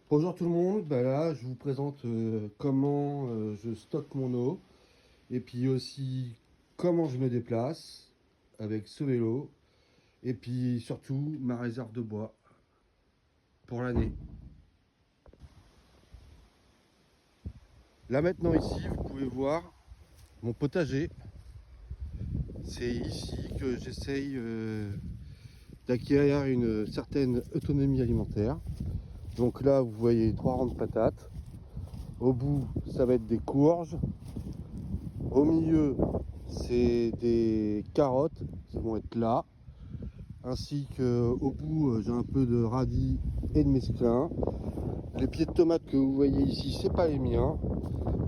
Bonjour tout le monde, là je vous présente comment je stocke mon eau et puis aussi comment je me déplace avec ce vélo et puis surtout ma réserve de bois pour l'année. Là maintenant ici vous pouvez voir mon potager. C'est ici que j'essaye d'acquérir une certaine autonomie alimentaire. Donc là vous voyez 3 rangs de patates. Au bout ça va être des courges. Au milieu, c'est des carottes qui vont être là, ainsi qu'au bout, j'ai un peu de radis et de mesclun. Les pieds de tomates que vous voyez ici, c'est pas les miens,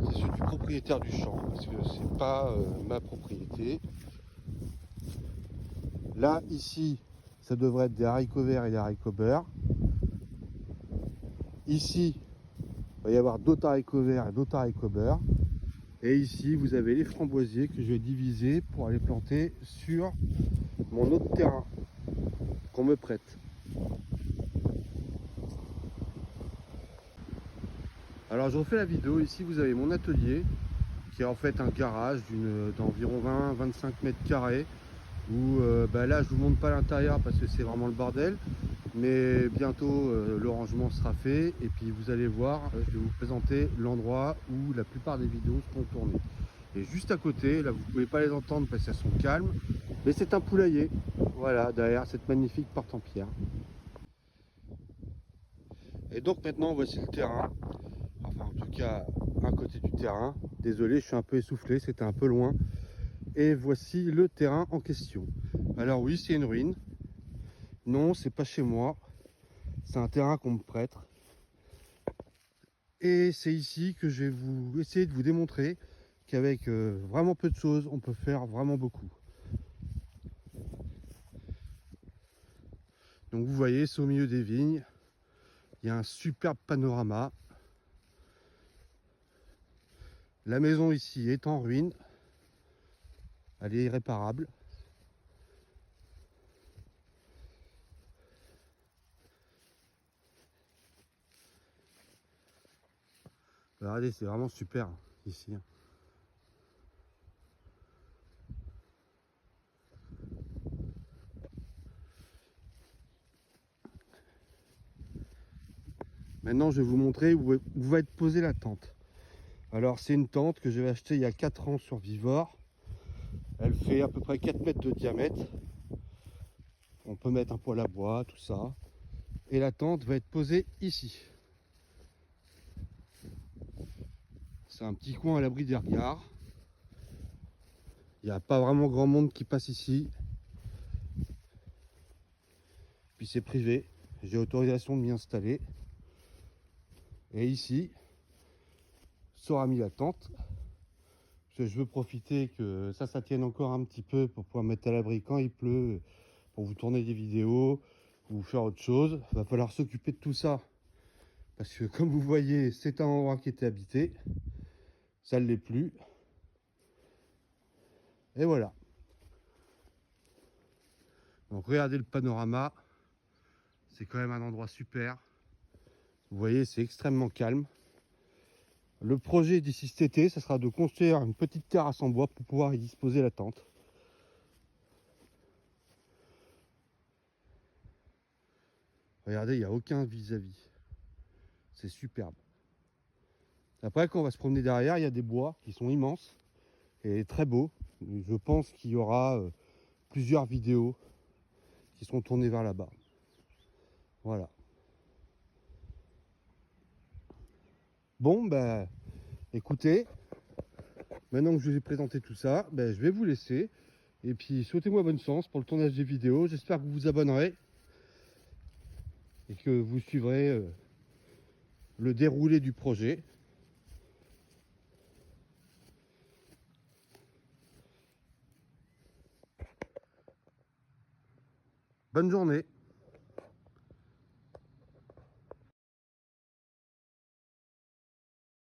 c'est ceux du propriétaire du champ, parce que c'est pas ma propriété. Là, ici, ça devrait être des haricots verts et des haricots beurre. Ici, il va y avoir d'autres haricots verts et d'autres haricots beurre. Et ici, vous avez les framboisiers que je vais diviser pour aller planter sur mon autre terrain qu'on me prête. Alors je refais la vidéo, ici vous avez mon atelier qui est en fait un garage d'environ 20-25 mètres carrés où là je vous montre pas l'intérieur parce que c'est vraiment le bordel, mais bientôt le rangement sera fait et puis vous allez voir, je vais vous présenter l'endroit où la plupart des vidéos seront tournées. Et juste à côté, là vous pouvez pas les entendre parce qu'elles sont calmes, mais c'est un poulailler, voilà, derrière cette magnifique porte en pierre. Et donc maintenant voici le terrain. Enfin en tout cas à côté du terrain. Désolé, je suis un peu essoufflé, c'était un peu loin. Et voici le terrain en question. Alors oui, c'est une ruine. Non, c'est pas chez moi. C'est un terrain qu'on me prête. Et c'est ici que je vais vous essayer de vous démontrer qu'avec vraiment peu de choses, on peut faire vraiment beaucoup. Donc vous voyez, c'est au milieu des vignes. Il y a un superbe panorama. La maison ici est en ruine. Elle est irréparable. Regardez, c'est vraiment super ici. Maintenant, je vais vous montrer où va être posée la tente. Alors, c'est une tente que j'avais achetée il y a 4 ans sur Vivor. Elle fait à peu près 4 mètres de diamètre. On peut mettre un poêle à bois, tout ça. Et la tente va être posée ici. C'est un petit coin à l'abri des regards. Il n'y a pas vraiment grand monde qui passe ici. Puis c'est privé. J'ai autorisation de m'y installer. Et ici, sera mis la tente. Parce que je veux profiter que ça tienne encore un petit peu pour pouvoir mettre à l'abri quand il pleut, pour vous tourner des vidéos, ou faire autre chose. Il va falloir s'occuper de tout ça. Parce que comme vous voyez, c'est un endroit qui était habité. Ça ne l'est plus. Et voilà. Donc regardez le panorama. C'est quand même un endroit super. Vous voyez, c'est extrêmement calme. Le projet d'ici cet été, ça sera de construire une petite terrasse en bois pour pouvoir y disposer la tente. Regardez, il n'y a aucun vis-à-vis. C'est superbe. Après, quand on va se promener derrière, il y a des bois qui sont immenses et très beaux. Je pense qu'il y aura plusieurs vidéos qui seront tournées vers là-bas. Voilà. Bon, ben, écoutez, maintenant que je vous ai présenté tout ça, ben, je vais vous laisser. Et puis, souhaitez-moi bonne chance pour le tournage des vidéos. J'espère que vous vous abonnerez et que vous suivrez le déroulé du projet. Bonne journée.